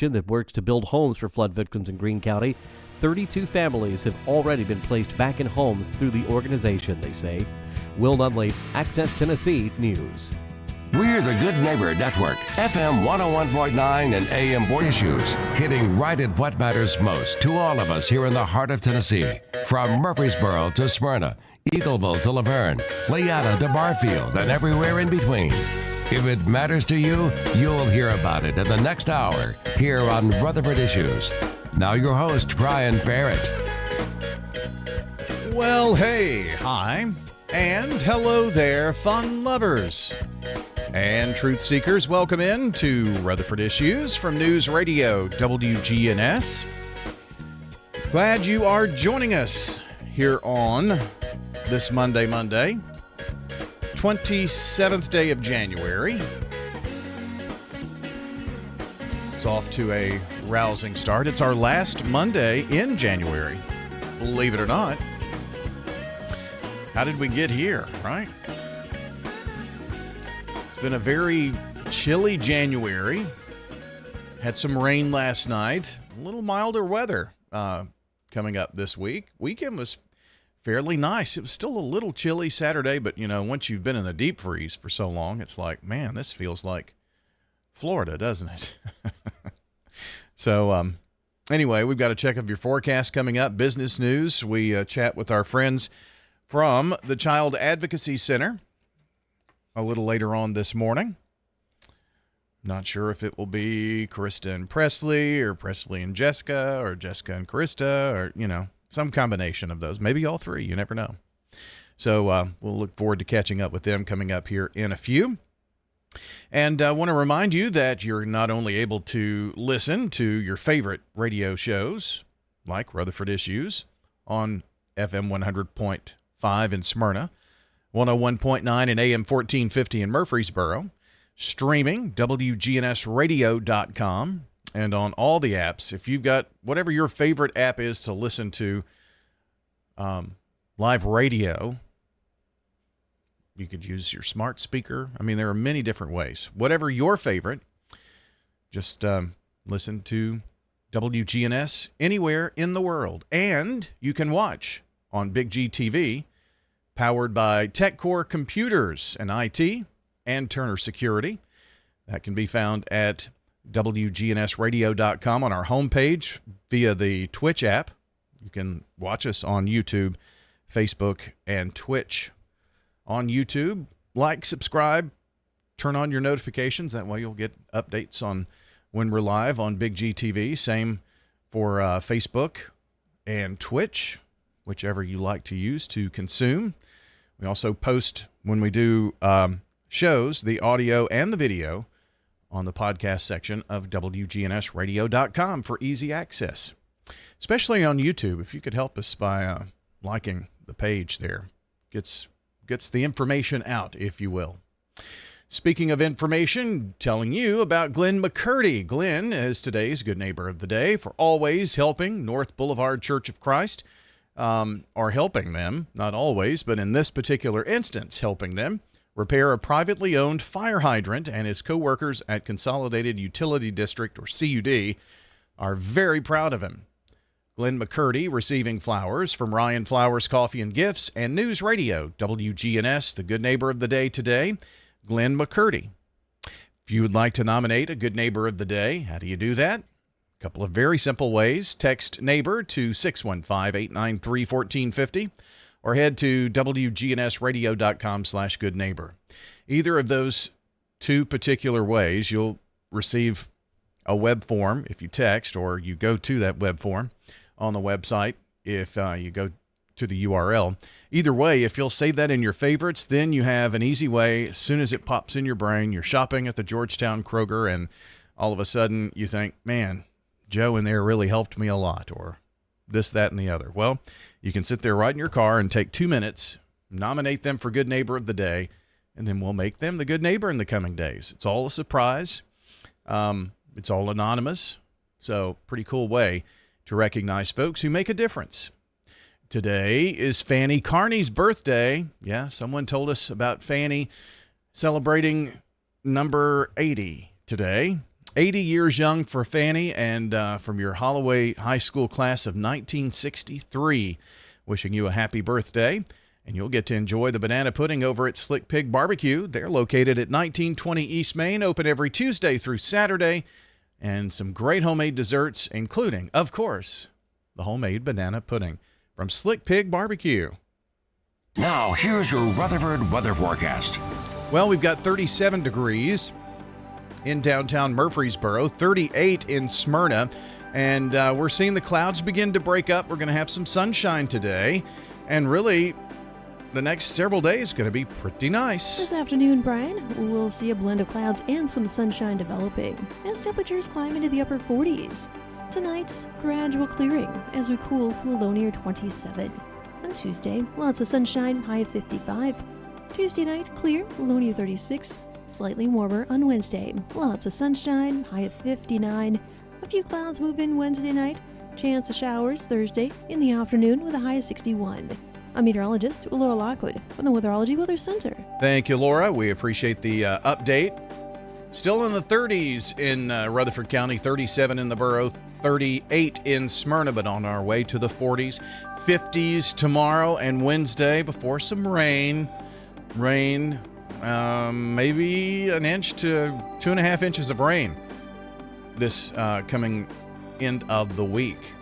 that works to build homes for flood victims in Greene County. 32 families have already been placed back in homes through the organization, they say. Will Nunley, Access Tennessee News. We're the Good Neighbor Network, FM 101.9 and AM Issues, hitting right at what matters most to all of us here in the heart of Tennessee. From Murfreesboro to Smyrna, Eagleville to Laverne, Leanna to Barfield, and everywhere in between. If it matters to you, you'll hear about it in the next hour here on Rutherford Issues. Now your host, Brian Barrett. Well, hey, hi, and hello there, fun lovers. And truth seekers, welcome in to Rutherford Issues from News Radio WGNS. Glad you are joining us here on this Monday, 27th day of January. It's off to a rousing start. It's our last Monday in January, believe it or not. How did we get here, right? It's been a very chilly January. Had some rain last night. A little milder weather coming up this week. Weekend was fairly nice. It was still a little chilly Saturday, but, you know, once you've been in the deep freeze for so long, it's like, man, this feels like Florida, doesn't it? So, anyway, we've got a check of your forecast coming up. Business news. We chat with our friends from the Child Advocacy Center a little later on this morning. Not sure if it will be Krista and Presley or Presley and Jessica or Jessica and Krista or, you know, some combination of those. Maybe all three. You never know. So we'll look forward to catching up with them coming up here in a few. And I want to remind you that you're not only able to listen to your favorite radio shows like Rutherford Issues on FM 100.5 in Smyrna, 101.9 and AM 1450 in Murfreesboro, streaming wgnsradio.com, and on all the apps. If you've got whatever your favorite app is to listen to live radio, you could use your smart speaker. I mean, there are many different ways. Whatever your favorite, just listen to WGNS anywhere in the world. And you can watch on Big G TV, powered by TechCore Computers and IT and Turner Security. That can be found at wgnsradio.com on our homepage via the Twitch app. You can watch us on YouTube, Facebook, and Twitch. On YouTube, like, subscribe, turn on your notifications. That way you'll get updates on when we're live on Big G TV. Same for Facebook and Twitch, whichever you like to use to consume. We also post, when we do shows, the audio and the video on the podcast section of wgnsradio.com for easy access, especially on YouTube. If you could help us by liking the page there, gets the information out, if you will. Speaking of information, telling you about Glenn McCurdy. Glenn is today's Good Neighbor of the Day for always helping North Boulevard Church of Christ, or helping them, not always, but in this particular instance, helping them repair a privately owned fire hydrant, and his co-workers at Consolidated Utility District, or CUD, are very proud of him. Glenn McCurdy receiving flowers from Ryan Flowers Coffee and Gifts and News Radio, WGNS, the Good Neighbor of the Day today, Glenn McCurdy. If you would like to nominate a Good Neighbor of the Day, how do you do that? A couple of very simple ways. Text NEIGHBOR to 615-893-1450 or head to wgnsradio.com/goodneighbor. Either of those two particular ways, you'll receive a web form if you text, or you go to that web form on the website if you go to the URL. Either way, if you'll save that in your favorites, then you have an easy way. As soon as it pops in your brain, you're shopping at the Georgetown Kroger, and all of a sudden you think, man, Joe in there really helped me a lot, or this, that, and the other. Well, you can sit there right in your car and take 2 minutes, nominate them for Good Neighbor of the Day, and then we'll make them the good neighbor in the coming days. It's all a surprise. It's all anonymous. So pretty cool way to recognize folks who make a difference. Today is Fanny Carney's birthday. Yeah, someone told us about Fanny celebrating number 80 today. 80 years young for Fanny, and from your Holloway High School class of 1963. Wishing you a happy birthday. And you'll get to enjoy the banana pudding over at Slick Pig Barbecue. They're located at 1920 East Main, open every Tuesday through Saturday. And some great homemade desserts, including, of course, the homemade banana pudding from Slick Pig Barbecue. Now, here's your Rutherford weather forecast. Well, we've got 37 degrees in downtown Murfreesboro, 38 in Smyrna, and we're seeing the clouds begin to break up. We're going to have some sunshine today, and really, the next several days going to be pretty nice. This afternoon, Brian, we'll see a blend of clouds and some sunshine developing as temperatures climb into the upper 40s. Tonight, gradual clearing as we cool to a low near 27. On Tuesday, lots of sunshine, high of 55. Tuesday night, clear, low near 36. Slightly warmer on Wednesday, lots of sunshine, high of 59. A few clouds move in Wednesday night. Chance of showers Thursday in the afternoon with a high of 61. I'm meteorologist Laura Lockwood from the Weatherology Weather Center. Thank you, Laura. We appreciate the update. Still in the 30s in Rutherford County, 37 in the borough, 38 in Smyrna, but on our way to the 40s. 50s tomorrow and Wednesday before some rain. Maybe an inch to 2.5 inches of rain this coming end of the week.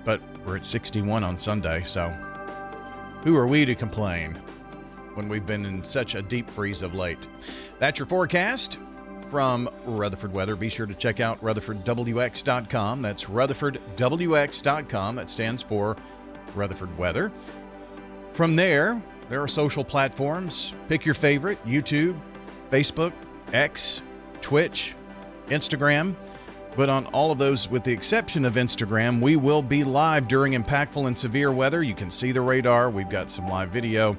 But we're at 61 on Sunday, so who are we to complain when we've been in such a deep freeze of late? That's your forecast from Rutherford Weather. Be sure to check out RutherfordWX.com. That's RutherfordWX.com. That stands for Rutherford Weather. From there are social platforms. Pick your favorite: YouTube, Facebook, X, Twitch, Instagram. But on all of those, with the exception of Instagram, we will be live during impactful and severe weather. You can see the radar. We've got some live video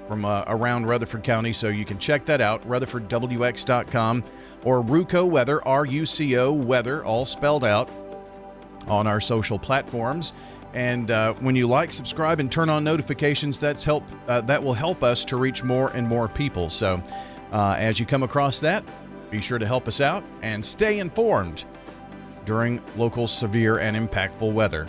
from around Rutherford County, so you can check that out, RutherfordWX.com, or RUCO Weather, RUCO Weather, all spelled out on our social platforms. And when you like, subscribe, and turn on notifications, that will help us to reach more and more people. So as you come across that, be sure to help us out and stay informed during local severe and impactful weather.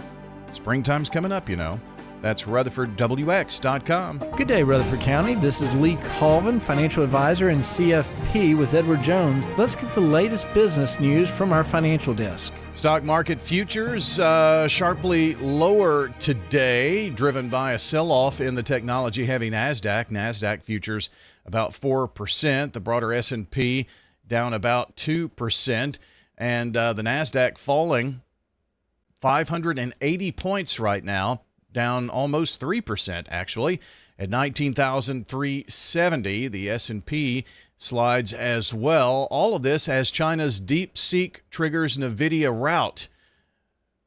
Springtime's coming up, you know. That's RutherfordWX.com. Good day, Rutherford County. This is Lee Colvin, financial advisor and CFP with Edward Jones. Let's get the latest business news from our financial desk. Stock market futures sharply lower today, driven by a sell-off in the technology-heavy NASDAQ. NASDAQ futures about 4%. The broader S&P down about 2%. And the NASDAQ falling 580 points right now, down almost 3% actually, at 19,370. The S&P slides as well. All of this as China's DeepSeek triggers NVIDIA rout.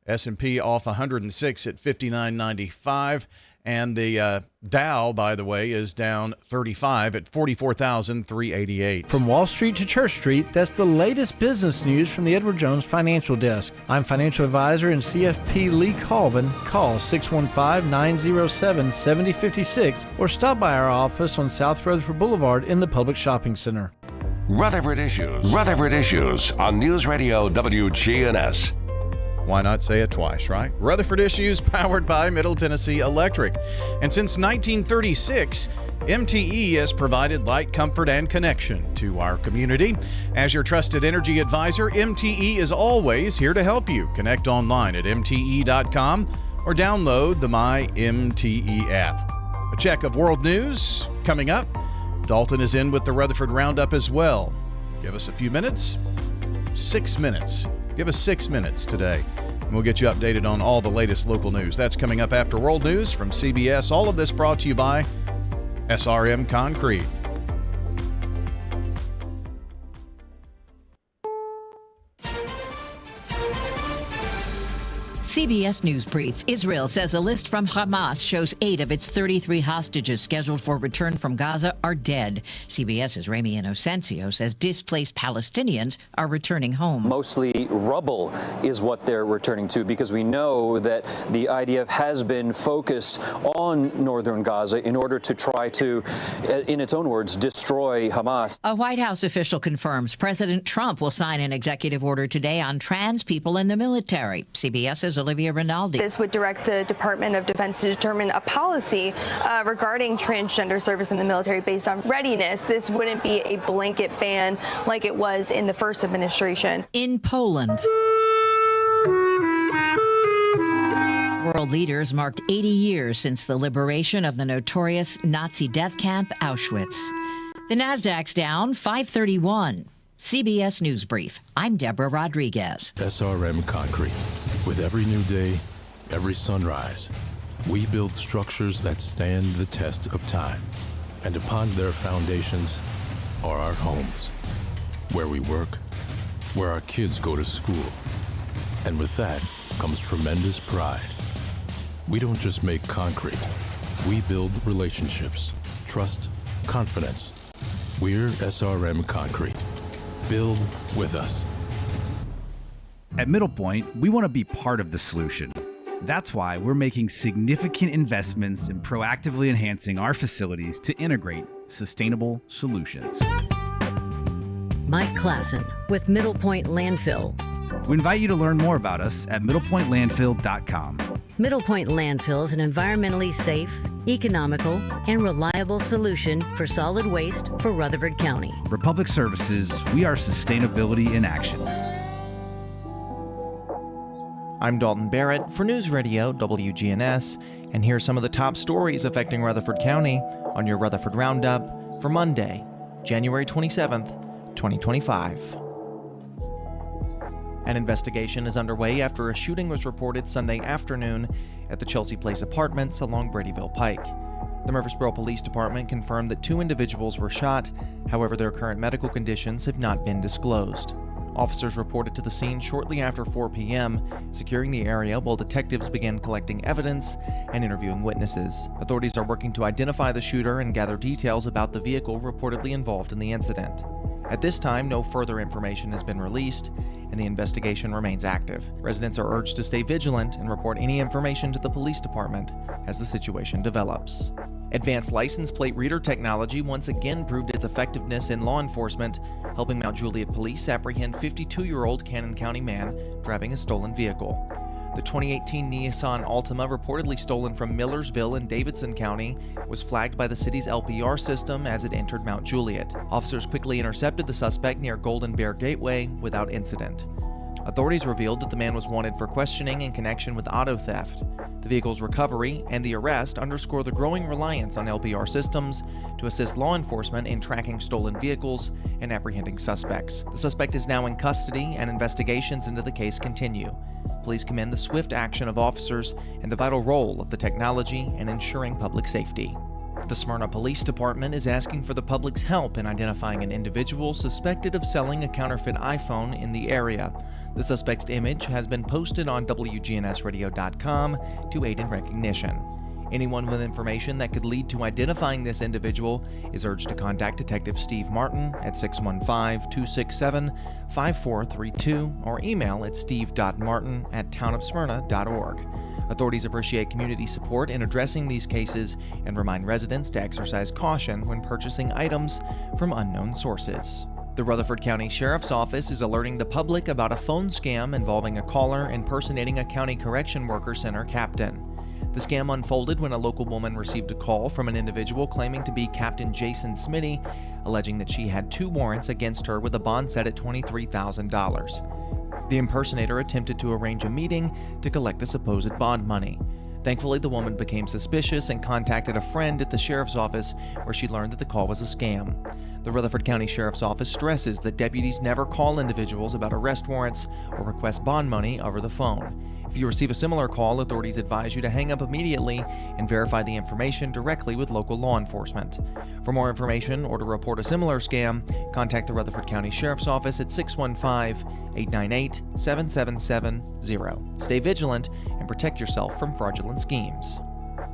S&P off 106 at 59.95. And the Dow, by the way, is down 35 at 44,388. From Wall Street to Church Street, that's the latest business news from the Edward Jones Financial Desk. I'm financial advisor and CFP Lee Colvin. Call 615-907-7056 or stop by our office on South Rutherford Boulevard in the Public Shopping Center. Rutherford Issues. Rutherford Issues on News Radio WGNS. Why not say it twice, right? Rutherford Issues, powered by Middle Tennessee Electric. And since 1936, MTE has provided light, comfort, and connection to our community. As your trusted energy advisor, MTE is always here to help you. Connect online at mte.com or download the My MTE app. A check of world news coming up. Dalton is in with the Rutherford Roundup as well. Give us a few minutes. 6 minutes. Give us 6 minutes today, and we'll get you updated on all the latest local news. That's coming up after World News from CBS. All of this brought to you by SRM Concrete. CBS News Brief. Israel says a list from Hamas shows 8 of its 33 hostages scheduled for return from Gaza are dead. CBS's Rami Inocencio says displaced Palestinians are returning home. Mostly rubble is what they're returning to, because we know that the IDF has been focused on northern Gaza in order to try to, in its own words, destroy Hamas. A White House official confirms President Trump will sign an executive order today on trans people in the military. CBS's Olivia Rinaldi. This would direct the Department of Defense to determine a policy regarding transgender service in the military based on readiness. This wouldn't be a blanket ban like it was in the first administration. In Poland, world leaders marked 80 years since the liberation of the notorious Nazi death camp Auschwitz. The Nasdaq's down 531. CBS News Brief. I'm Deborah Rodriguez. SRM Concrete. With every new day, every sunrise, we build structures that stand the test of time. And upon their foundations are our homes, where we work, where our kids go to school. And with that comes tremendous pride. We don't just make concrete. We build relationships, trust, confidence. We're SRM Concrete. Build with us. At Middle Point, we want to be part of the solution. That's why we're making significant investments in proactively enhancing our facilities to integrate sustainable solutions. Mike Klassen with Middle Point Landfill. We invite you to learn more about us at middlepointlandfill.com. Middle Point Landfill is an environmentally safe, economical, and reliable solution for solid waste for Rutherford County. For public services, we are sustainability in action. I'm Dalton Barrett for News Radio WGNS, and here's some of the top stories affecting Rutherford County on your Rutherford Roundup for Monday, January 27th, 2025. An investigation is underway after a shooting was reported Sunday afternoon at the Chelsea Place Apartments along Bradyville Pike. The Murfreesboro Police Department confirmed that 2 individuals were shot. However, their current medical conditions have not been disclosed. Officers reported to the scene shortly after 4 p.m., securing the area while detectives began collecting evidence and interviewing witnesses. Authorities are working to identify the shooter and gather details about the vehicle reportedly involved in the incident. At this time, no further information has been released, and the investigation remains active. Residents are urged to stay vigilant and report any information to the police department as the situation develops. Advanced license plate reader technology once again proved its effectiveness in law enforcement, helping Mount Juliet police apprehend 52-year-old Cannon County man driving a stolen vehicle. The 2018 Nissan Altima, reportedly stolen from Millersville in Davidson County, was flagged by the city's LPR system as it entered Mount Juliet. Officers quickly intercepted the suspect near Golden Bear Gateway without incident. Authorities revealed that the man was wanted for questioning in connection with auto theft. The vehicle's recovery and the arrest underscore the growing reliance on LPR systems to assist law enforcement in tracking stolen vehicles and apprehending suspects. The suspect is now in custody, and investigations into the case continue. Police commend the swift action of officers and the vital role of the technology in ensuring public safety. The Smyrna Police Department is asking for the public's help in identifying an individual suspected of selling a counterfeit iPhone in the area. The suspect's image has been posted on wgnsradio.com to aid in recognition. Anyone with information that could lead to identifying this individual is urged to contact Detective Steve Martin at 615-267-5432 or email at steve.martin@townofsmyrna.org. Authorities appreciate community support in addressing these cases and remind residents to exercise caution when purchasing items from unknown sources. The Rutherford County Sheriff's Office is alerting the public about a phone scam involving a caller impersonating a county correction worker center captain. The scam unfolded when a local woman received a call from an individual claiming to be Captain Jason Smitty, alleging that she had 2 warrants against her with a bond set at $23,000. The impersonator attempted to arrange a meeting to collect the supposed bond money. Thankfully, the woman became suspicious and contacted a friend at the sheriff's office, where she learned that the call was a scam. The Rutherford County Sheriff's Office stresses that deputies never call individuals about arrest warrants or request bond money over the phone. If you receive a similar call, authorities advise you to hang up immediately and verify the information directly with local law enforcement. For more information or to report a similar scam, contact the Rutherford County Sheriff's Office at 615-898-7770. Stay vigilant and protect yourself from fraudulent schemes.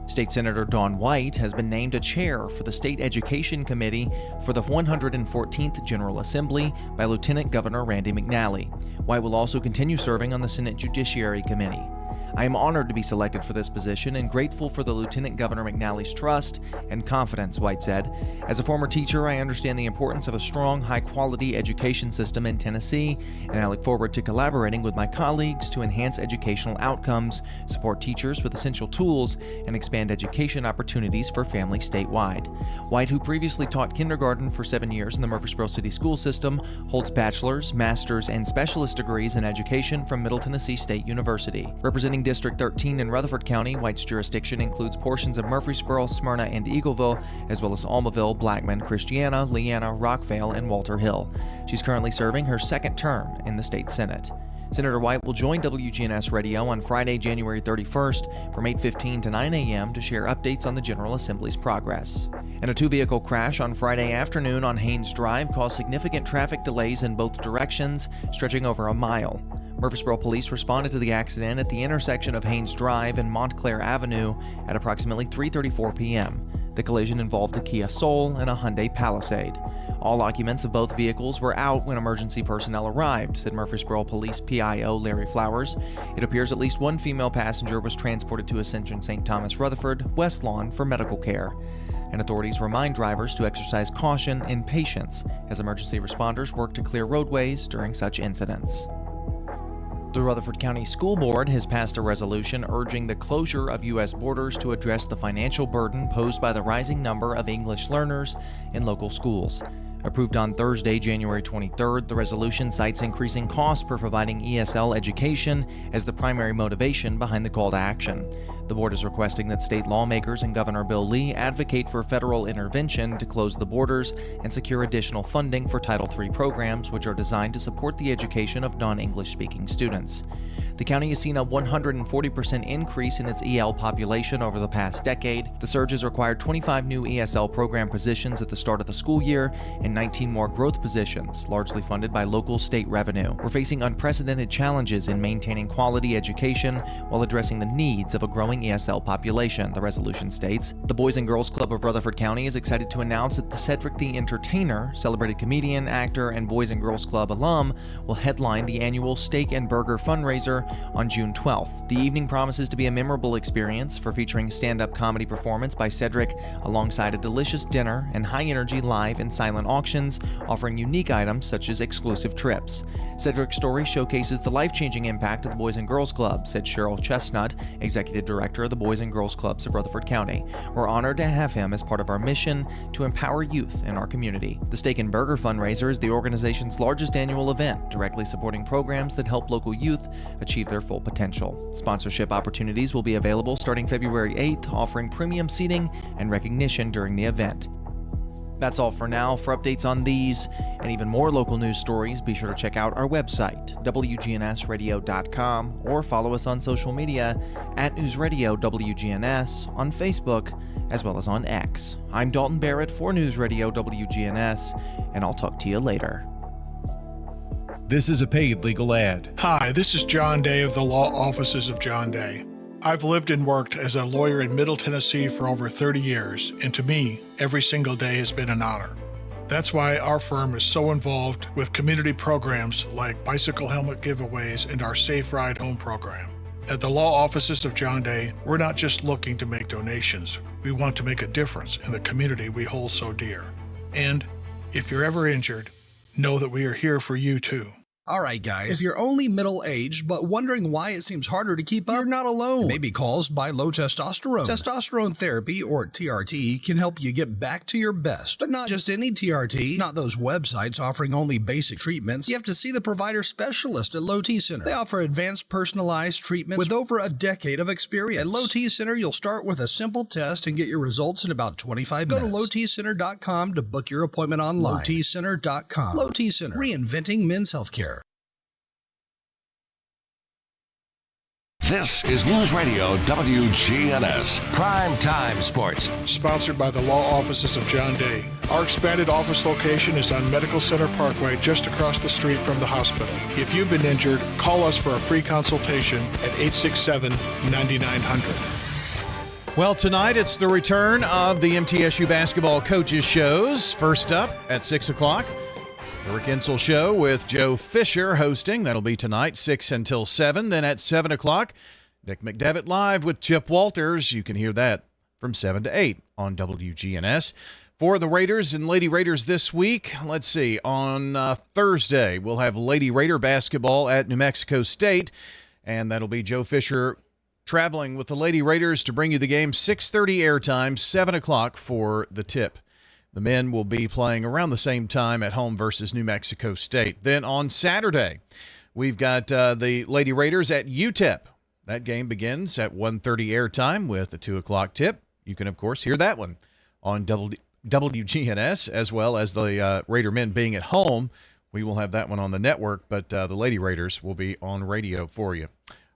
State Senator Dawn White has been named a chair for the State Education Committee for the 114th General Assembly by Lieutenant Governor Randy McNally. White will also continue serving on the Senate Judiciary Committee. I am honored to be selected for this position and grateful for the Lieutenant Governor McNally's trust and confidence, White said. As a former teacher, I understand the importance of a strong, high-quality education system in Tennessee, and I look forward to collaborating with my colleagues to enhance educational outcomes, support teachers with essential tools, and expand education opportunities for families statewide. White, who previously taught kindergarten for 7 years in the Murfreesboro City school system, holds bachelor's, master's, and specialist degrees in education from Middle Tennessee State University. Representing District 13 in Rutherford County, White's jurisdiction includes portions of Murfreesboro, Smyrna, and Eagleville, as well as Almaville, Blackman, Christiana, Leanna, Rockvale, and Walter Hill. She's currently serving her second term in the state Senate. Senator White will join WGNS Radio on Friday, January 31st from 8:15 to 9 a.m. to share updates on the General Assembly's progress. And a two-vehicle crash on Friday afternoon on Haynes Drive caused significant traffic delays in both directions, stretching over a mile. Murfreesboro police responded to the accident at the intersection of Haynes Drive and Montclair Avenue at approximately 3:34 p.m. The collision involved a Kia Soul and a Hyundai Palisade. All occupants of both vehicles were out when emergency personnel arrived, said Murfreesboro Police PIO Larry Flowers. It appears at least one female passenger was transported to Ascension St. Thomas Rutherford, West Lawn for medical care. And authorities remind drivers to exercise caution and patience as emergency responders work to clear roadways during such incidents. The Rutherford County School Board has passed a resolution urging the closure of U.S. borders to address the financial burden posed by the rising number of English learners in local schools. Approved on Thursday, January 23rd, the resolution cites increasing costs for providing ESL education as the primary motivation behind the call to action. The board is requesting that state lawmakers and Governor Bill Lee advocate for federal intervention to close the borders and secure additional funding for Title III programs, which are designed to support the education of non-English speaking students. The county has seen a 140% increase in its EL population over the past decade. The surge has required 25 new ESL program positions at the start of the school year and 19 more growth positions, largely funded by local state revenue. We're facing unprecedented challenges in maintaining quality education while addressing the needs of a growing ESL population, the resolution states. The Boys and Girls Club of Rutherford County is excited to announce that the Cedric the Entertainer, celebrated comedian, actor, and Boys and Girls Club alum, will headline the annual Steak and Burger fundraiser on June 12th. The evening promises to be a memorable experience featuring stand-up comedy performance by Cedric alongside a delicious dinner and high-energy live and silent auctions offering unique items such as exclusive trips. Cedric's story showcases the life-changing impact of the Boys and Girls Club, said Cheryl Chestnut, Executive Director of the Boys and Girls Clubs of Rutherford County. We're honored to have him as part of our mission to empower youth in our community. The Steak and Burger fundraiser is the organization's largest annual event, directly supporting programs that help local youth achieve their full potential. Sponsorship opportunities will be available starting February 8th, offering premium seating and recognition during the event. That's all for now. For updates on these and even more local news stories, be sure to check out our website, wgnsradio.com, or follow us on social media at News Radio WGNS on Facebook as well as on X. I'm Dalton Barrett for News Radio WGNS, and I'll talk to you later. This is a paid legal ad. Hi, this is John Day of the Law Offices of John Day. I've lived and worked as a lawyer in Middle Tennessee for over 30 years, and to me, every single day has been an honor. That's why our firm is so involved with community programs like bicycle helmet giveaways and our Safe Ride Home program. At the Law Offices of John Day, we're not just looking to make donations. We want to make a difference in the community we hold so dear. And if you're ever injured, know that we are here for you too. All right, guys, if you're only middle-aged but wondering why it seems harder to keep up, you're not alone. It may be caused by low testosterone. Testosterone therapy, or TRT, can help you get back to your best. But not just any TRT, not those websites offering only basic treatments. You have to see the provider specialist at Low T Center. They offer advanced personalized treatments with over a decade of experience. At Low T Center, you'll start with a simple test and get your results in about 25 minutes. Go to lowtcenter.com to book your appointment online. lowtcenter.com. Low T Center, reinventing men's healthcare. This is News Radio WGNS, Prime Time Sports. Sponsored by the law offices of John Day. Our expanded office location is on Medical Center Parkway, just across the street from the hospital. If you've been injured, call us for a free consultation at 867-9900. Well, tonight it's the return of the MTSU basketball coaches shows. First up at 6 o'clock, the Rick Insel Show with Joe Fisher hosting. That'll be tonight, 6 until 7. Then at 7 o'clock, Nick McDevitt live with Chip Walters. You can hear that from 7 to 8 on WGNS. For the Raiders and Lady Raiders this week, let's see, on Thursday, we'll have Lady Raider basketball at New Mexico State, and that'll be Joe Fisher traveling with the Lady Raiders to bring you the game. 6:30 airtime, 7 o'clock for the tip. The men will be playing around the same time at home versus New Mexico State. Then on Saturday, we've got the Lady Raiders at UTEP. That game begins at 1:30 airtime with a 2 o'clock tip. You can, of course, hear that one on WGNS, as well as the Raider men being at home. We will have that one on the network, but the Lady Raiders will be on radio for you.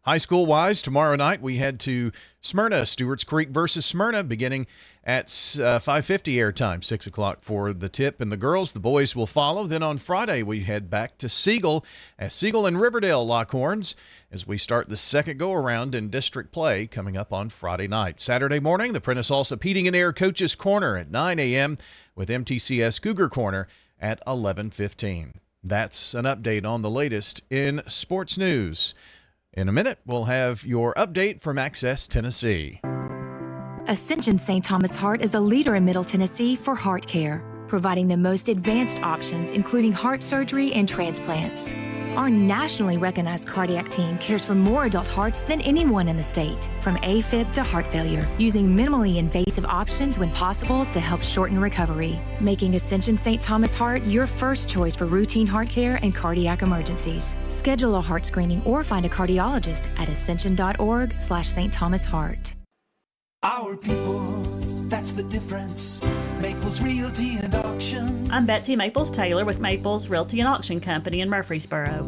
High school-wise, tomorrow night we head to Smyrna, Stewart's Creek versus Smyrna, beginning at 5:50 airtime, 6 o'clock for the tip and the girls. The boys will follow. Then on Friday we head back to Siegel, as Siegel and Riverdale lock horns as we start the second go-around in district play coming up on Friday night. Saturday morning, the Prentice Allsup Heating and Air Coaches Corner at 9 a.m. with MTCS Cougar Corner at 11:15. That's an update on the latest in sports news. In a minute, we'll have your update from Access Tennessee. Ascension St. Thomas Heart is the leader in Middle Tennessee for heart care, providing the most advanced options, including heart surgery and transplants. Our nationally recognized cardiac team cares for more adult hearts than anyone in the state, from AFib to heart failure, using minimally invasive options when possible to help shorten recovery, making Ascension St. Thomas Heart your first choice for routine heart care and cardiac emergencies. Schedule a heart screening or find a cardiologist at ascension.org/St. Thomas Heart. Our people, that's the difference. Maples Realty and Auction. I'm Betsy Maples Taylor with Maples Realty and Auction Company in Murfreesboro.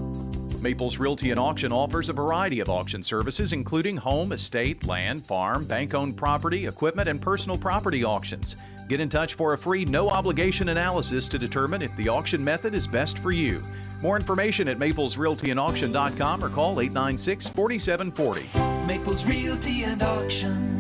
Maples Realty and Auction offers a variety of auction services, including home, estate, land, farm, bank-owned property, equipment, and personal property auctions. Get in touch for a free no-obligation analysis to determine if the auction method is best for you. More information at maplesrealtyandauction.com or call 896-4740. Maples Realty and Auction.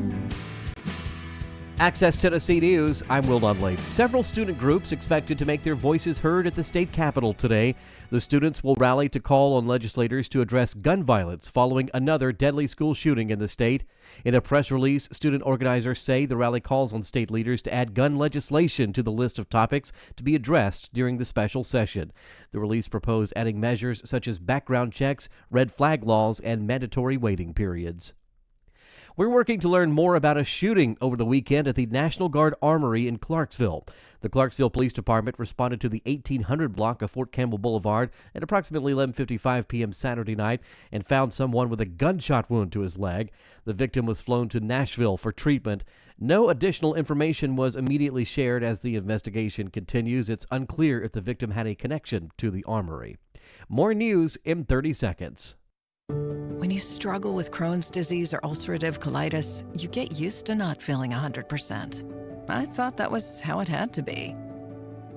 Access Tennessee News, I'm Will Dudley. Several student groups expected to make their voices heard at the state capitol today. The students will rally to call on legislators to address gun violence following another deadly school shooting in the state. In a press release, student organizers say the rally calls on state leaders to add gun legislation to the list of topics to be addressed during the special session. The release proposed adding measures such as background checks, red flag laws, and mandatory waiting periods. We're working to learn more about a shooting over the weekend at the National Guard Armory in Clarksville. The Clarksville Police Department responded to the 1800 block of Fort Campbell Boulevard at approximately 11:55 p.m. Saturday night and found someone with a gunshot wound to his leg. The victim was flown to Nashville for treatment. No additional information was immediately shared as the investigation continues. It's unclear if the victim had a connection to the armory. More news in 30 seconds. When you struggle with Crohn's disease or ulcerative colitis, you get used to not feeling 100%. I thought that was how it had to be.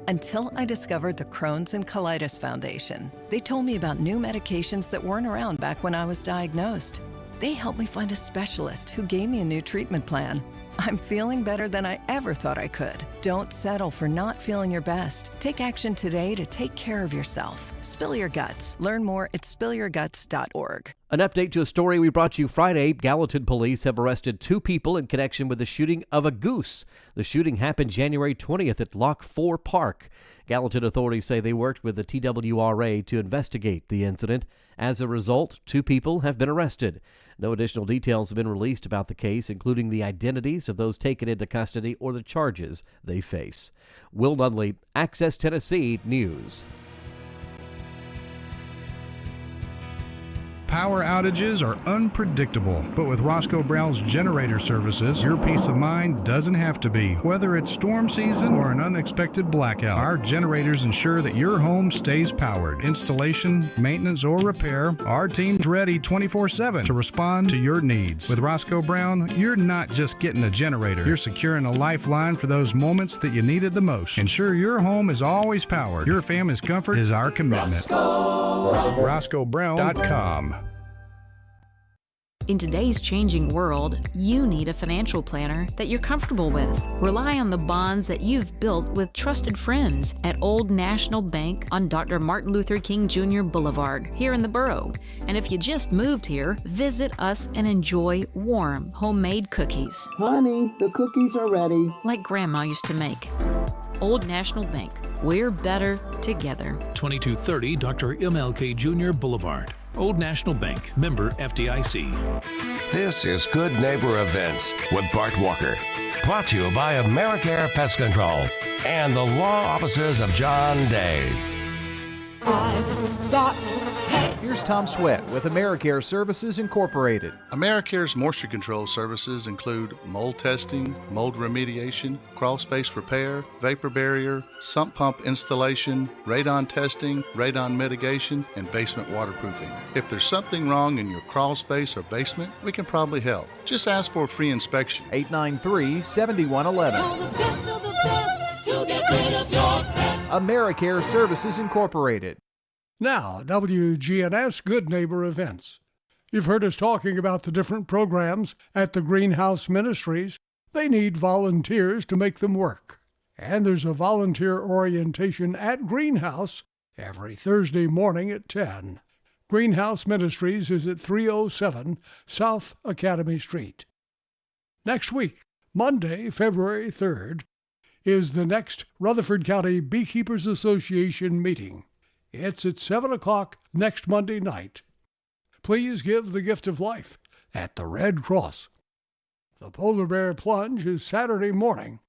Until I discovered the Crohn's and Colitis Foundation. They told me about new medications that weren't around back when I was diagnosed. They helped me find a specialist who gave me a new treatment plan. I'm feeling better than I ever thought I could. Don't settle for not feeling your best. Take action today to take care of yourself. Spill your guts. Learn more at spillyourguts.org. An update to a story we brought you Friday. Gallatin police have arrested 2 people in connection with the shooting of a goose. The shooting happened January 20th at Lock 4 Park. Gallatin authorities say they worked with the TWRA to investigate the incident. As a result, 2 people have been arrested. No additional details have been released about the case, including the identities of those taken into custody or the charges they face. Will Nunley, Access Tennessee News. Power outages are unpredictable, but with Roscoe Brown's generator services, your peace of mind doesn't have to be. Whether it's storm season or an unexpected blackout, our generators ensure that your home stays powered. Installation, maintenance, or repair, our team's ready 24/7 to respond to your needs. With Roscoe Brown, you're not just getting a generator, you're securing a lifeline for those moments that you needed the most. Ensure your home is always powered. Your family's comfort is our commitment. RoscoeBrown.com. In today's changing world, you need a financial planner that you're comfortable with. Rely on the bonds that you've built with trusted friends at Old National Bank on Dr. Martin Luther King Jr. Boulevard here in the borough. And if you just moved here, visit us and enjoy warm, homemade cookies. Honey, the cookies are ready. Like Grandma used to make. Old National Bank. We're better together. 2230 Dr. MLK Jr. Boulevard. Old National Bank, member FDIC. This is Good Neighbor Events with Bart Walker. Brought to you by AmeriCare Pest Control and the law offices of John Day. I've got Here's Tom Sweat with AmeriCare Services Incorporated. AmeriCare's moisture control services include mold testing, mold remediation, crawl space repair, vapor barrier, sump pump installation, radon testing, radon mitigation, and basement waterproofing. If there's something wrong in your crawl space or basement, we can probably help. Just ask for a free inspection. 893-7111. all the best of the best to get rid of your pest. AmeriCare Services Incorporated. Now, WGNS Good Neighbor Events. You've heard us talking about the different programs at the Greenhouse Ministries. They need volunteers to make them work. And there's a volunteer orientation at Greenhouse every Thursday morning at 10. Greenhouse Ministries is at 307 South Academy Street. Next week, Monday, February 3rd, is the next Rutherford County Beekeepers Association meeting. It's at 7 o'clock next Monday night. Please give the gift of life at the Red Cross. The Polar Bear Plunge is Saturday morning.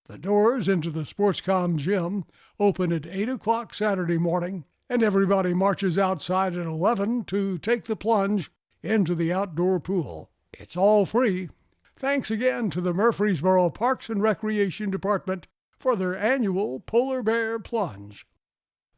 The doors into the Sportscom gym open at 8 o'clock Saturday morning, and everybody marches outside at 11 to take the plunge into the outdoor pool. It's all free. Thanks again to the Murfreesboro Parks and Recreation Department for their annual Polar Bear Plunge.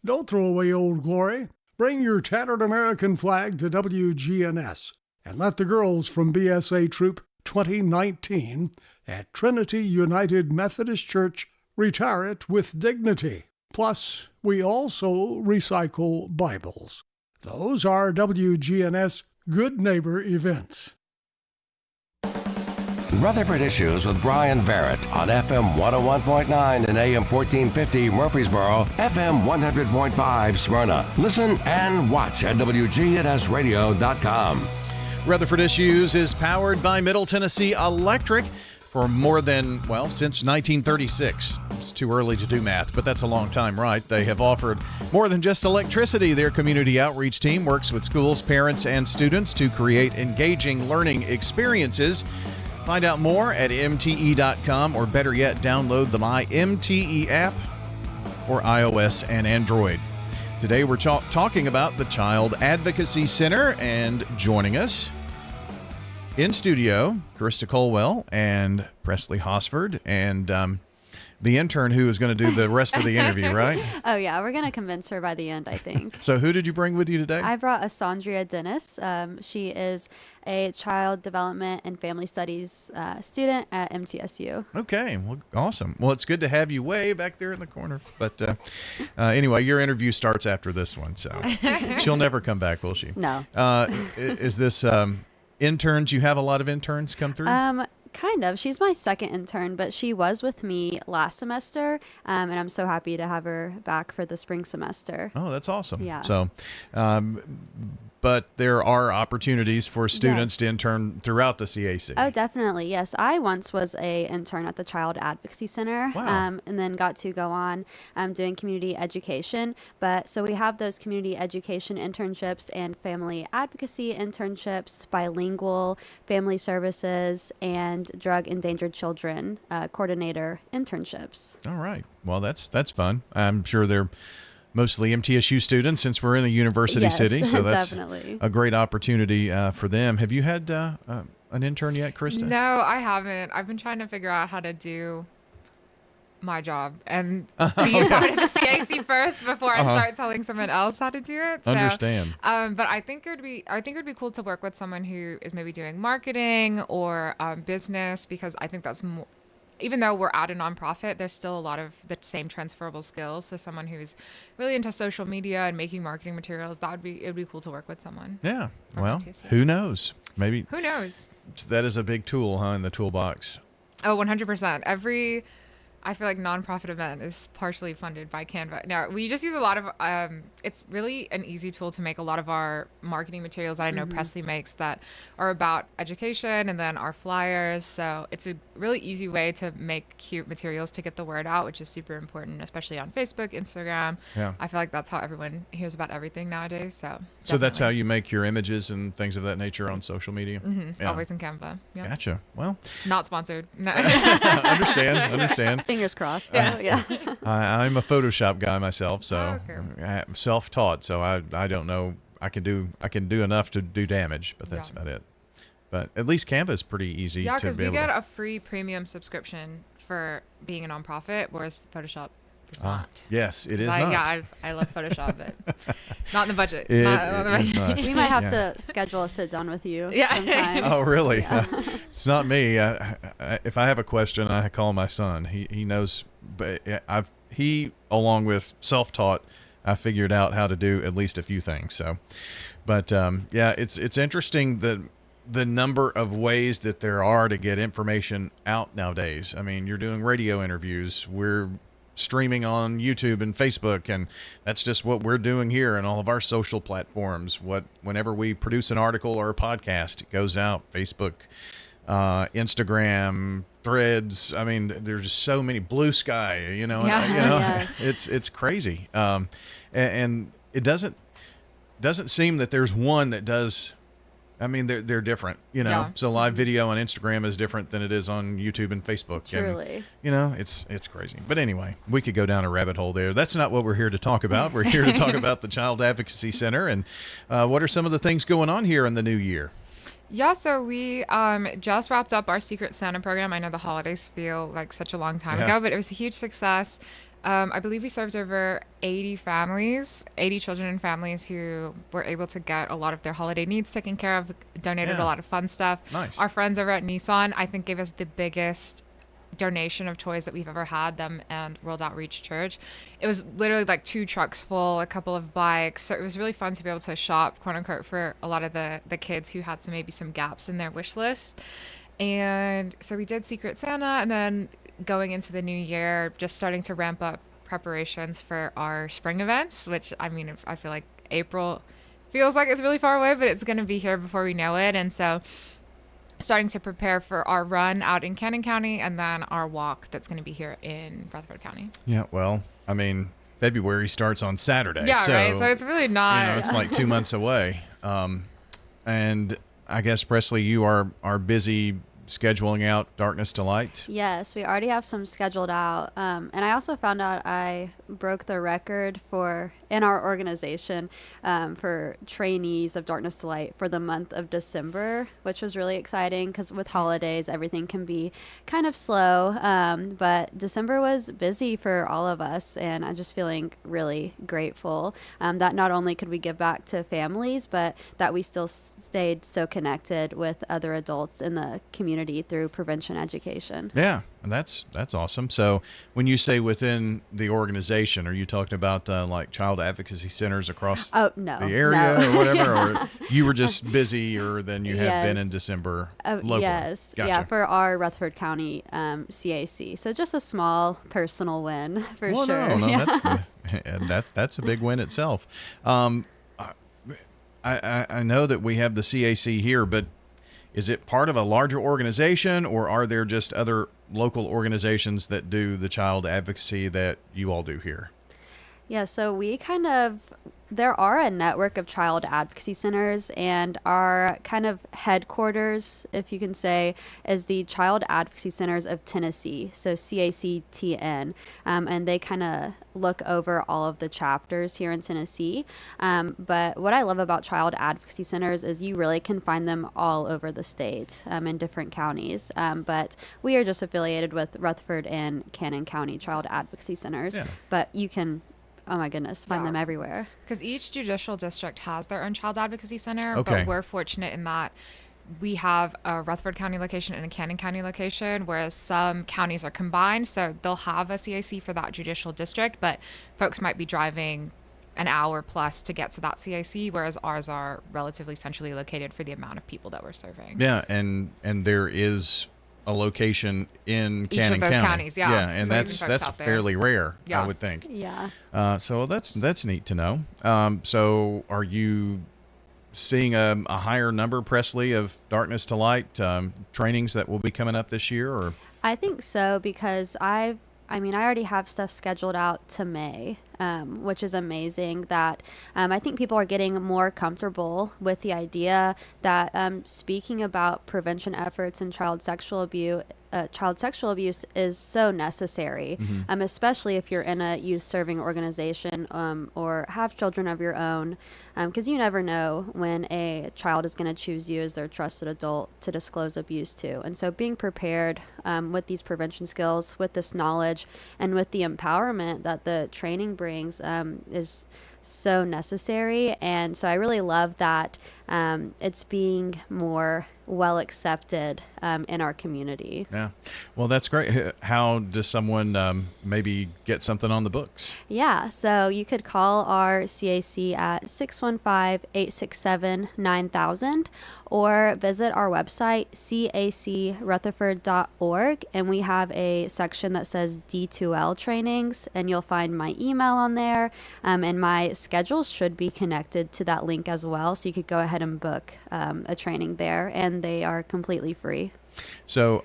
Don't throw away Old Glory. Bring your tattered American flag to WGNS and let the girls from BSA Troop 2019 at Trinity United Methodist Church retire it with dignity. Plus, we also recycle Bibles. Those are WGNS Good Neighbor events. Rutherford Issues with Brian Barrett on FM 101.9 and AM 1450 Murfreesboro, FM 100.5 Smyrna. Listen and watch at wgnsradio.com. Rutherford Issues is powered by Middle Tennessee Electric for more than, since 1936. It's too early to do math, but that's a long time, right? They have offered more than just electricity. Their community outreach team works with schools, parents, and students to create engaging learning experiences. Find out more at mte.com, or better yet, download the My MTE app for iOS and Android. Today we're talking about the Child Advocacy Center, and joining us in studio, Krista Colwell and Presley Hosford, and the intern who is going to do the rest of the interview, right? Oh, yeah. We're going to convince her by the end, I think. So who did you bring with you today? I brought Asandria Dennis. She is a child development and family studies student at MTSU. Okay. Well, awesome. Well, it's good to have you way back there in the corner. But anyway, your interview starts after this one, so she'll never come back, will she? No. Is this interns? You have a lot of interns come through? Kind of. She's my second intern, but she was with me last semester, and I'm so happy to have her back for the spring semester. Oh, that's awesome. Yeah. So, but there are opportunities for students to intern throughout the CAC. Oh, definitely. Yes. I once was a intern at the Child Advocacy Center. Wow. And then got to go on doing community education. But so we have those community education internships and family advocacy internships, bilingual family services, and drug endangered children coordinator internships. All right. Well, that's fun. I'm sure they're mostly MTSU students since we're in a university city. So that's definitely a great opportunity for them. Have you had an intern yet, Krista? No, I haven't. I've been trying to figure out how to do my job and be part of the CAC first before I start telling someone else how to do it. So, Understand. But I think it would be cool to work with someone who is maybe doing marketing or business, because I think that's more. Even though we're at a nonprofit, there's still a lot of the same transferable skills. So someone who's really into social media and making marketing materials, it would be cool to work with someone. Yeah. Well, who knows? Maybe. Who knows? That is a big tool, in the toolbox. Oh, 100%. I feel like nonprofit event is partially funded by Canva. Now, we just use a lot of, it's really an easy tool to make a lot of our marketing materials that I know Presley makes that are about education, and then our flyers. So it's a really easy way to make cute materials to get the word out, which is super important, especially on Facebook, Instagram. Yeah. I feel like that's how everyone hears about everything nowadays. So that's how you make your images and things of that nature on social media? Yeah. Always in Canva. Yep. Gotcha. Well. Not sponsored. No. Understand. Fingers crossed. Yeah. I'm a Photoshop guy myself, so I'm self-taught. So I don't know. I can do enough to do damage, but that's about it. But at least Canva is pretty easy. Yeah, because we get a free premium subscription for being a nonprofit, whereas Photoshop is not. Yes, it is not. Yeah, I love Photoshop, but not in the budget. We might have to schedule a sit down with you sometime. Oh, really? Yeah. It's not me. If I have a question, I call my son. He knows, but he, along with self-taught, I figured out how to do at least a few things. So, but it's interesting the number of ways that there are to get information out nowadays. I mean, you're doing radio interviews. We're streaming on YouTube and Facebook, and that's just what we're doing here and all of our social platforms. Whenever we produce an article or a podcast, it goes out. Facebook, Instagram, Threads. I mean, there's just so many. Blue Sky, Yes. It's crazy. And it doesn't seem that there's one that does. I mean, they're different, Yeah. So live video on Instagram is different than it is on YouTube and Facebook. Truly. And, it's crazy. But anyway, we could go down a rabbit hole there. That's not what we're here to talk about. We're here to talk about the Child Advocacy Center and what are some of the things going on here in the new year? Yeah, so we just wrapped up our Secret Santa program. I know the holidays feel like such a long time ago, but it was a huge success. I believe we served over 80 children and families who were able to get a lot of their holiday needs taken care of, donated a lot of fun stuff. Nice. Our friends over at Nissan, I think, gave us the biggest donation of toys that we've ever had, them and World Outreach Church. It was literally like 2 trucks full, a couple of bikes. So it was really fun to be able to shop, quote unquote, for a lot of the kids who had maybe some gaps in their wish list. And so we did Secret Santa, and then going into the new year, just starting to ramp up preparations for our spring events, which I feel like April feels like it's really far away, but it's going to be here before we know it. And so starting to prepare for our run out in Cannon County, and then our walk that's going to be here in Rutherford County. Yeah, well, I mean, February starts on Saturday. Yeah, right. So it's really not. It's like 2 months away. And I guess, Presley, you are busy scheduling out Darkness to Light? Yes, we already have some scheduled out. And I also found out I broke the record in our organization for trainees of Darkness to Light for the month of December, which was really exciting because with holidays, everything can be kind of slow. But December was busy for all of us, and I'm just feeling really grateful that not only could we give back to families, but that we still stayed so connected with other adults in the community through prevention education. Yeah, and that's awesome. So when you say within the organization, are you talking about like child advocacy centers across the area or whatever, or you were just busier than you have been in December locally? Yes, Gotcha. Yeah, for our Rutherford County CAC. So just a small personal win for sure. No, yeah. that's a big win itself. I know that we have the CAC here, but is it part of a larger organization, or are there just other local organizations that do the child advocacy that you all do here? Yeah, so there are a network of child advocacy centers, and our kind of headquarters, if you can say, is the Child Advocacy Centers of Tennessee, so CACTN, and they kind of look over all of the chapters here in Tennessee. But what I love about child advocacy centers is you really can find them all over the state in different counties. But we are just affiliated with Rutherford and Cannon County Child Advocacy Centers. Yeah. But you can, oh my goodness, find them everywhere. Because each judicial district has their own child advocacy center, Okay. but we're fortunate in that we have a Rutherford County location and a Cannon County location, whereas some counties are combined, so they'll have a CAC for that judicial district, but folks might be driving an hour plus to get to that CAC, whereas ours are relatively centrally located for the amount of people that we're serving. Yeah, and there is a location in Each Cannon of those County. counties, yeah. Yeah, and So even that's folks out there. fairly rare, Yeah. I would think. Yeah. So that's neat to know. So are you seeing a higher number, Presley, of Darkness to Light trainings that will be coming up this year? Or I think so, because I already have stuff scheduled out to May, which is amazing. That I think people are getting more comfortable with the idea that speaking about prevention efforts in child sexual abuse is so necessary, especially if you're in a youth serving organization or have children of your own, because you never know when a child is going to choose you as their trusted adult to disclose abuse to. And so being prepared with these prevention skills, with this knowledge, and with the empowerment that the training brings is so necessary. And so I really love that it's being more well accepted in our community. yeah, well, that's great. How does someone maybe get something on the books? Yeah, so you could call our CAC at 615-867-9000 or visit our website, cacrutherford.org, and we have a section that says D2L trainings, and you'll find my email on there, and my schedule should be connected to that link as well, so you could go ahead and book a training there, and they are completely free. So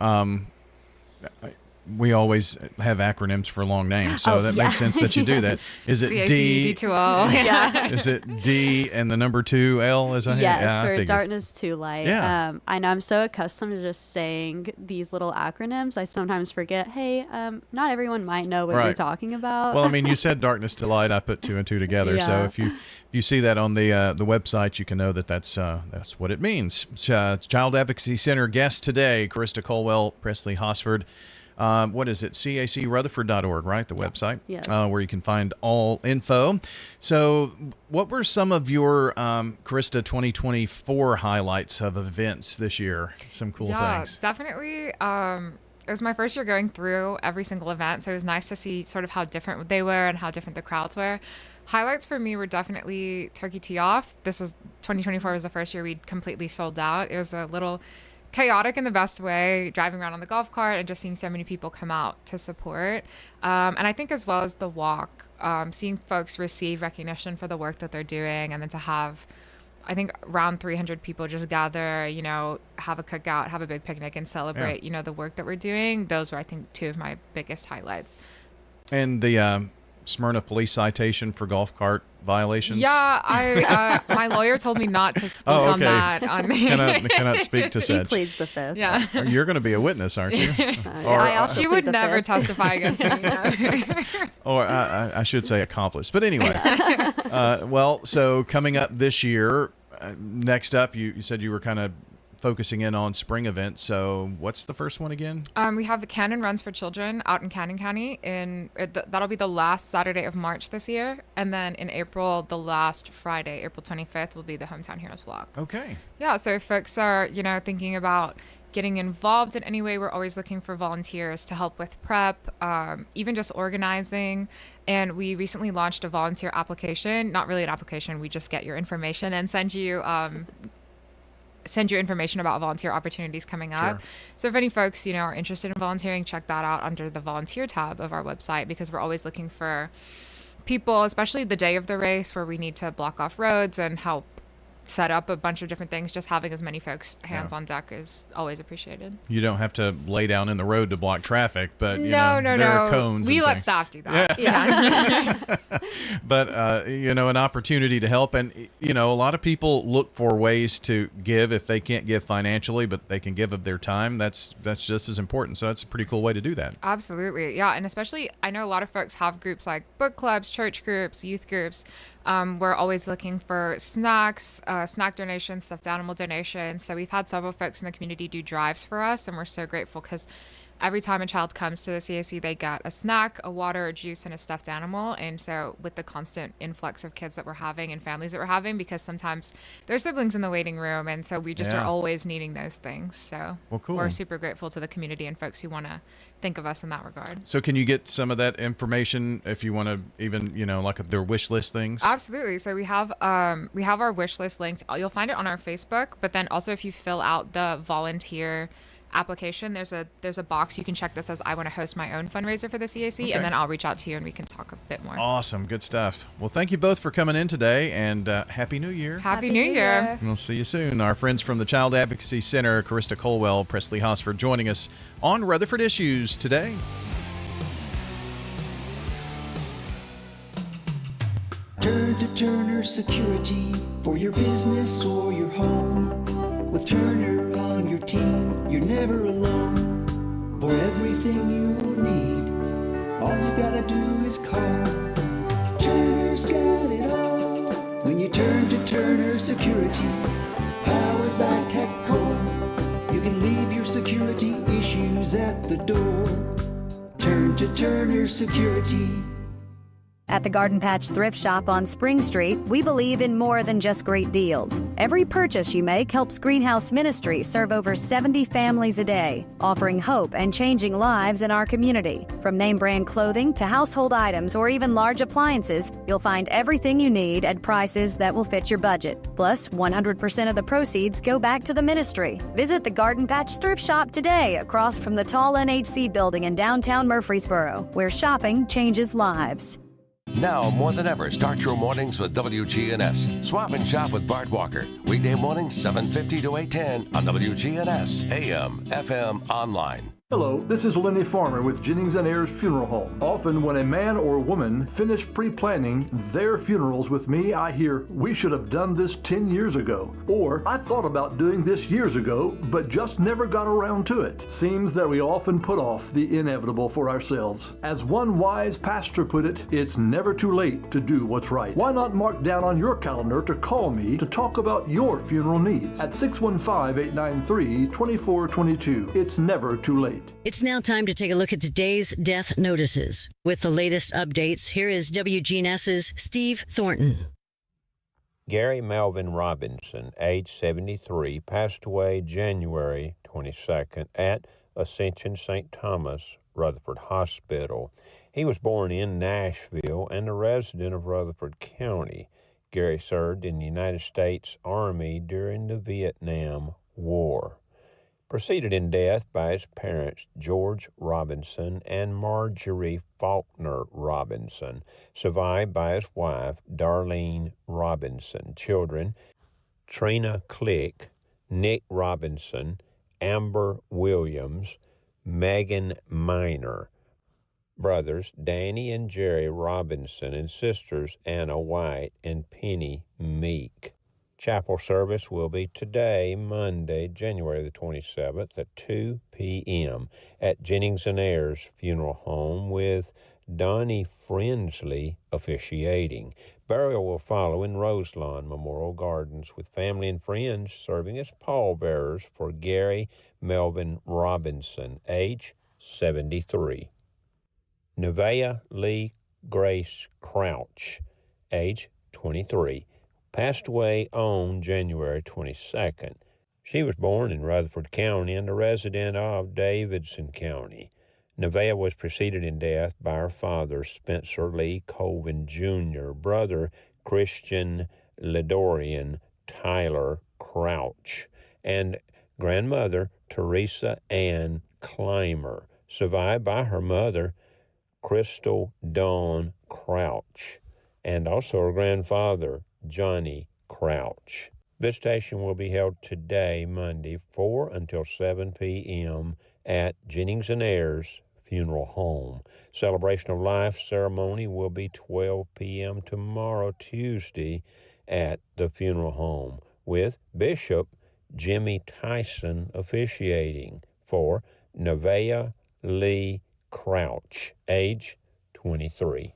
we always have acronyms for long names, so that makes sense that you do that. Is it CAC, D? D2L. Yeah. Is it D and the number 2L? Is that Yes, yeah, I for figured. Darkness to Light. Yeah. I know I'm so accustomed to just saying these little acronyms. I sometimes forget, hey, not everyone might know what you're talking about. Well, I mean, you said Darkness to Light. I put two and two together. So Yeah. if you see that on the website, you can know that that's what it means. Child Advocacy Center guest today, Krista Colwell, Presley Hosford. What is it? CACrutherford.org, right? The website? Yes. Where you can find all info. So what were some of your, Krista, 2024 highlights of events this year? Some cool things. Yeah, definitely. It was my first year going through every single event, so it was nice to see sort of how different they were and how different the crowds were. Highlights for me were definitely Turkey Tee Off. 2024 was the first year we'd completely sold out. It was a little chaotic in the best way, driving around on the golf cart and just seeing so many people come out to support. And I think as well as the walk, seeing folks receive recognition for the work that they're doing, and then to have, I think, around 300 people just gather, have a cookout, have a big picnic, and celebrate, the work that we're doing. Those were, I think, two of my biggest highlights. And the Smyrna police citation for golf cart violations? Yeah, my lawyer told me not to speak on that. Cannot speak to She such. pleads the fifth. Yeah. You're going to be a witness, aren't you? I also she plead would the never fifth. testify against me. Or I should say accomplice. But anyway, so coming up this year, next up, you said you were kind of focusing in on spring events. So what's the first one again? We have the Cannon Runs for Children out in Cannon County. That'll be the last Saturday of March this year. And then in April, the last Friday, April 25th, will be the Hometown Heroes Walk. Okay. Yeah, so if folks are, thinking about getting involved in any way, we're always looking for volunteers to help with prep, even just organizing. And we recently launched a volunteer application. Not really an application, we just get your information and send you information about volunteer opportunities coming up. Sure. So if any folks, are interested in volunteering, check that out under the volunteer tab of our website, because we're always looking for people, especially the day of the race where we need to block off roads and help set up a bunch of different things. Just having as many folks hands on deck is always appreciated. You don't have to lay down in the road to block traffic, but there are cones. We and let things. staff do that. Yeah. But an opportunity to help, and a lot of people look for ways to give if they can't give financially, but they can give of their time. That's just as important. So that's a pretty cool way to do that. Absolutely, yeah, and especially I know a lot of folks have groups like book clubs, church groups, youth groups. We're always looking for snacks, snack donations, stuffed animal donations. So we've had several folks in the community do drives for us, and we're so grateful because every time a child comes to the CAC, they get a snack, a water, a juice, and a stuffed animal. And so with the constant influx of kids that we're having and families that we're having, because sometimes there's siblings in the waiting room, and so we just are always needing those things. So cool. We're super grateful to the community and folks who want to think of us in that regard. So can you get some of that information if you want to even, like their wish list things? Absolutely. So we have our wish list linked. You'll find it on our Facebook, but then also if you fill out the volunteer application, there's a box you can check that says I want to host my own fundraiser for the CAC, and then I'll reach out to you and we can talk a bit more. Awesome. Good stuff. Well, thank you both for coming in today, and Happy New Year. Happy New Year. We'll see you soon. Our friends from the Child Advocacy Center, Carissa Colwell, Presley Hosford, joining us on Rutherford Issues today. Turn to Turner Security for your business or your home. With Turner on your team, you're never alone. For everything you need, all you gotta do is call. Turner's got it all. When you turn to Turner Security, powered by TechCore, you can leave your security issues at the door. Turn to Turner Security. At the Garden Patch Thrift Shop on Spring Street, we believe in more than just great deals. Every purchase you make helps Greenhouse Ministry serve over 70 families a day, offering hope and changing lives in our community. From name brand clothing to household items or even large appliances, you'll find everything you need at prices that will fit your budget. Plus, 100% of the proceeds go back to the ministry. Visit the Garden Patch Thrift Shop today across from the tall NHC building in downtown Murfreesboro, where shopping changes lives. Now, more than ever, start your mornings with WGNS. Swap and shop with Bart Walker. Weekday mornings, 7:50 to 8:10 on WGNS, AM, FM, online. Hello, this is Lenny Farmer with Jennings & Ayers Funeral Home. Often when a man or woman finish pre-planning their funerals with me, I hear, "We should have done this 10 years ago." Or, "I thought about doing this years ago, but just never got around to it." Seems that we often put off the inevitable for ourselves. As one wise pastor put it, it's never too late to do what's right. Why not mark down on your calendar to call me to talk about your funeral needs at 615-893-2422. It's never too late. It's now time to take a look at today's death notices. With the latest updates, here is WGNS's Steve Thornton. Gary Melvin Robinson, age 73, passed away January 22nd at Ascension St. Thomas Rutherford Hospital. He was born in Nashville and a resident of Rutherford County. Gary served in the United States Army during the Vietnam War. Preceded in death by his parents, George Robinson and Marjorie Faulkner Robinson, survived by his wife, Darlene Robinson. Children, Trina Click, Nick Robinson, Amber Williams, Megan Miner. Brothers, Danny and Jerry Robinson, and sisters, Anna White and Penny Meek. Chapel service will be today, Monday, January the 27th at 2 p.m. at Jennings & Ayers Funeral Home with Donnie Frensley officiating. Burial will follow in Roselawn Memorial Gardens with family and friends serving as pallbearers for Gary Melvin Robinson, age 73. Nevaeh Lee Grace Crouch, age 23. Passed away on January 22nd. She was born in Rutherford County and a resident of Davidson County. Nevaeh was preceded in death by her father, Spencer Lee Colvin Jr., brother, Christian Ledorian Tyler Crouch, and grandmother, Teresa Ann Clymer, survived by her mother, Crystal Dawn Crouch, and also her grandfather, Johnny Crouch. Visitation will be held today, Monday, 4 until 7 p.m. at Jennings & Ayers Funeral Home. Celebration of Life ceremony will be 12 p.m. tomorrow, Tuesday, at the funeral home, with Bishop Jimmy Tyson officiating for Nevaeh Lee Crouch, age 23.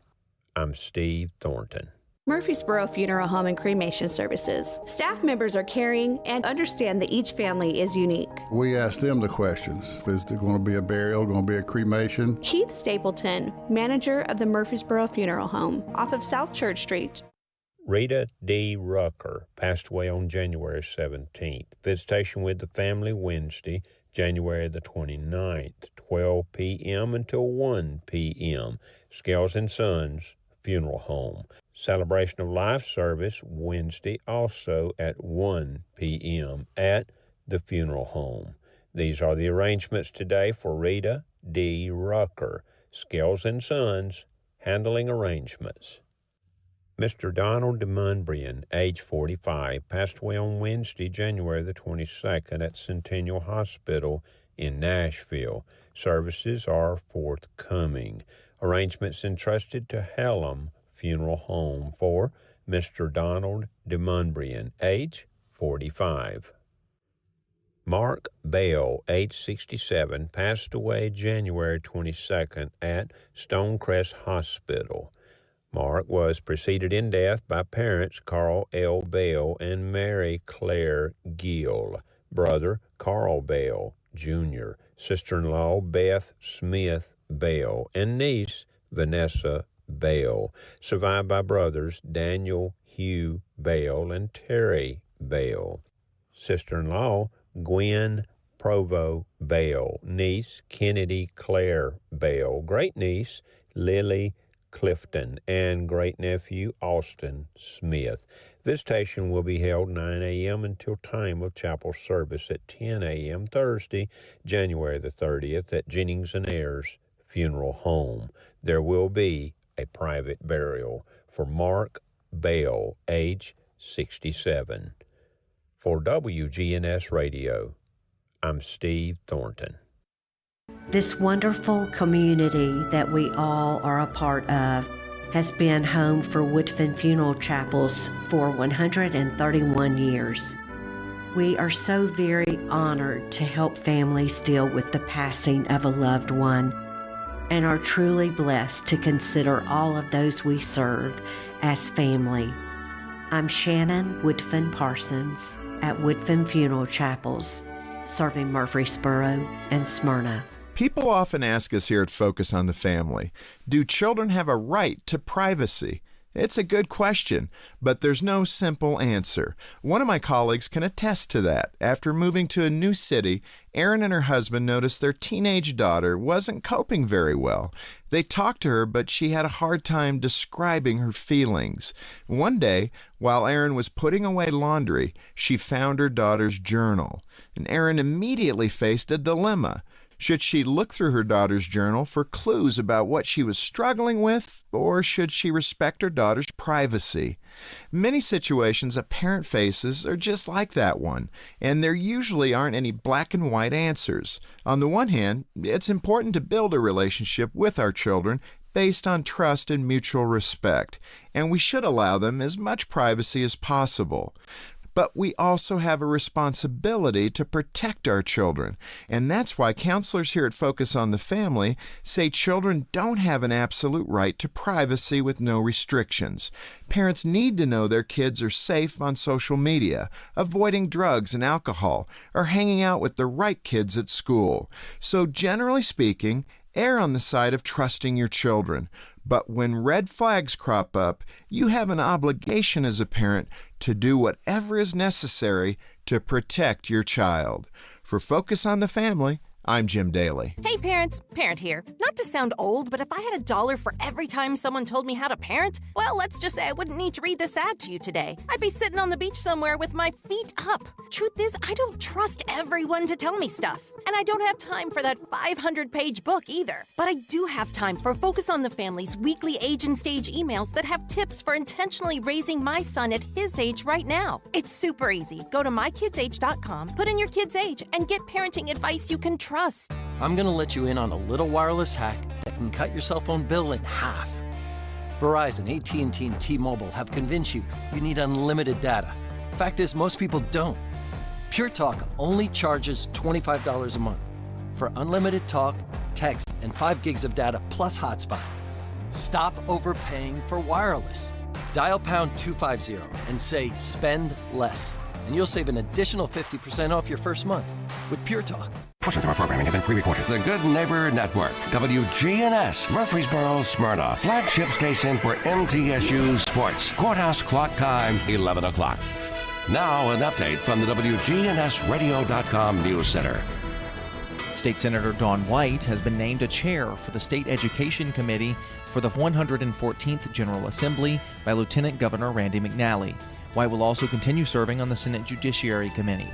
I'm Steve Thornton. Murfreesboro Funeral Home and Cremation Services. Staff members are caring and understand that each family is unique. We ask them the questions. Is there going to be a burial, going to be a cremation? Keith Stapleton, manager of the Murfreesboro Funeral Home, off of South Church Street. Rita D. Rucker passed away on January 17th. Visitation with the family Wednesday, January the 29th, 12 p.m. until 1 p.m. Scales & Sons Funeral Home. Celebration of Life service Wednesday also at 1 p.m. at the funeral home. These are the arrangements today for Rita D. Rucker, Scales & Sons, handling arrangements. Mr. Donald DeMunbrian, age 45, passed away on Wednesday, January the 22nd at Centennial Hospital in Nashville. Services are forthcoming. Arrangements entrusted to Hallam Funeral Home for Mr. Donald DeMunbrian, age 45. Mark Bell, age 67, passed away January 22nd at Stonecrest Hospital. Mark was preceded in death by parents Carl L. Bell and Mary Claire Gill, brother Carl Bell, Jr., sister-in-law Beth Smith Bell, and niece Vanessa Bell, survived by brothers Daniel Hugh Bell and Terry Bell, sister-in-law Gwen Provo Bell, niece Kennedy Claire Bell, great-niece Lily Clifton, and great-nephew Austin Smith. Visitation will be held 9 a.m. until time of chapel service at 10 a.m. Thursday, January the 30th at Jennings & Ayers Funeral Home. There will be a private burial for Mark Bell, age 67. For WGNS Radio, I'm Steve Thornton. This wonderful community that we all are a part of has been home for Woodfin Funeral Chapels for 131 years. We are so very honored to help families deal with the passing of a loved one and are truly blessed to consider all of those we serve as family. I'm Shannon Woodfin Parsons at Woodfin Funeral Chapels, serving Murfreesboro and Smyrna. People often ask us here at Focus on the Family, do children have a right to privacy? It's a good question, but there's no simple answer. One of my colleagues can attest to that. After moving to a new city, Erin and her husband noticed their teenage daughter wasn't coping very well. They talked to her, but she had a hard time describing her feelings. One day, while Erin was putting away laundry, she found her daughter's journal, and Erin immediately faced a dilemma. Should she look through her daughter's journal for clues about what she was struggling with, or should she respect her daughter's privacy? Many situations a parent faces are just like that one, and there usually aren't any black and white answers. On the one hand, it's important to build a relationship with our children based on trust and mutual respect, and we should allow them as much privacy as possible. But we also have a responsibility to protect our children, and that's why counselors here at Focus on the Family say children don't have an absolute right to privacy with no restrictions. Parents need to know their kids are safe on social media, avoiding drugs and alcohol, or hanging out with the right kids at school. So generally speaking, err on the side of trusting your children. But when red flags crop up, you have an obligation as a parent to do whatever is necessary to protect your child. For Focus on the Family, I'm Jim Daly. Hey parents, Parent here. Not to sound old, but if I had $1 for every time someone told me how to parent, well, let's just say I wouldn't need to read this ad to you today. I'd be sitting on the beach somewhere with my feet up. Truth is, I don't trust everyone to tell me stuff. And I don't have time for that 500-page book either. But I do have time for Focus on the Family's weekly age and stage emails that have tips for intentionally raising my son at his age right now. It's super easy. Go to mykidsage.com, put in your kid's age, and get parenting advice you can trust. I'm going to let you in on a little wireless hack that can cut your cell phone bill in half. Verizon, AT&T, and T-Mobile have convinced you need unlimited data. Fact is, most people don't. Pure Talk only charges $25 a month for unlimited talk, text, and 5 gigs of data plus hotspot. Stop overpaying for wireless. Dial pound 250 and say spend less, and you'll save an additional 50% off your first month with Pure Talk. Portions of our programming have been pre-recorded. The Good Neighbor Network, WGNS, Murfreesboro, Smyrna, flagship station for MTSU Sports. Courthouse clock time, 11 o'clock. Now an update from the WGNSradio.com News Center. State Senator Dawn White has been named a chair for the State Education Committee for the 114th General Assembly by Lieutenant Governor Randy McNally. White will also continue serving on the Senate Judiciary Committee.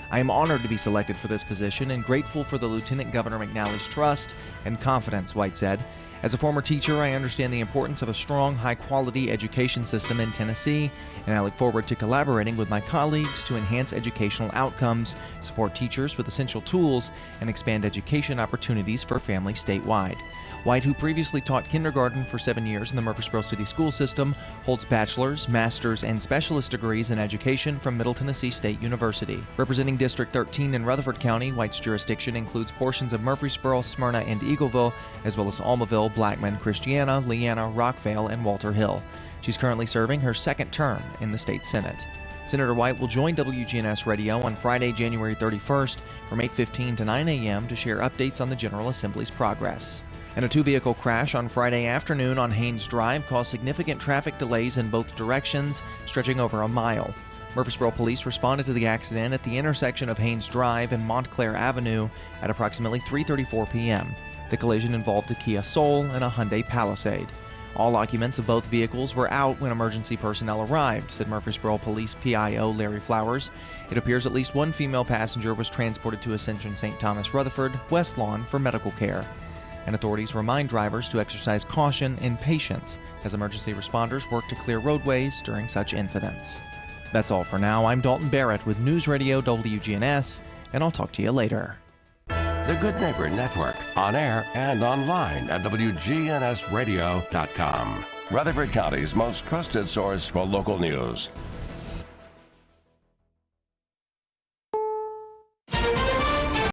I am honored to be selected for this position and grateful for the Lieutenant Governor McNally's trust and confidence, White said. As a former teacher, I understand the importance of a strong, high-quality education system in Tennessee, and I look forward to collaborating with my colleagues to enhance educational outcomes, support teachers with essential tools, and expand education opportunities for families statewide. White, who previously taught kindergarten for 7 years in the Murfreesboro City School System, holds bachelor's, master's, and specialist degrees in education from Middle Tennessee State University. Representing District 13 in Rutherford County, White's jurisdiction includes portions of Murfreesboro, Smyrna, and Eagleville, as well as Almaville, Blackman, Christiana, Leanna, Rockvale, and Walter Hill. She's currently serving her second term in the state Senate. Senator White will join WGNS Radio on Friday, January 31st from 8:15 to 9 a.m. to share updates on the General Assembly's progress. And a two-vehicle crash on Friday afternoon on Haynes Drive caused significant traffic delays in both directions, stretching over a mile. Murfreesboro police responded to the accident at the intersection of Haynes Drive and Montclair Avenue at approximately 3:34 p.m. The collision involved a Kia Soul and a Hyundai Palisade. All occupants of both vehicles were out when emergency personnel arrived, said Murfreesboro Police PIO Larry Flowers. It appears at least one female passenger was transported to Ascension St. Thomas Rutherford, West Lawn, for medical care. And authorities remind drivers to exercise caution and patience as emergency responders work to clear roadways during such incidents. That's all for now. I'm Dalton Barrett with News Radio WGNS, and I'll talk to you later. The Good Neighbor Network, on air and online at WGNSradio.com. Rutherford County's most trusted source for local news.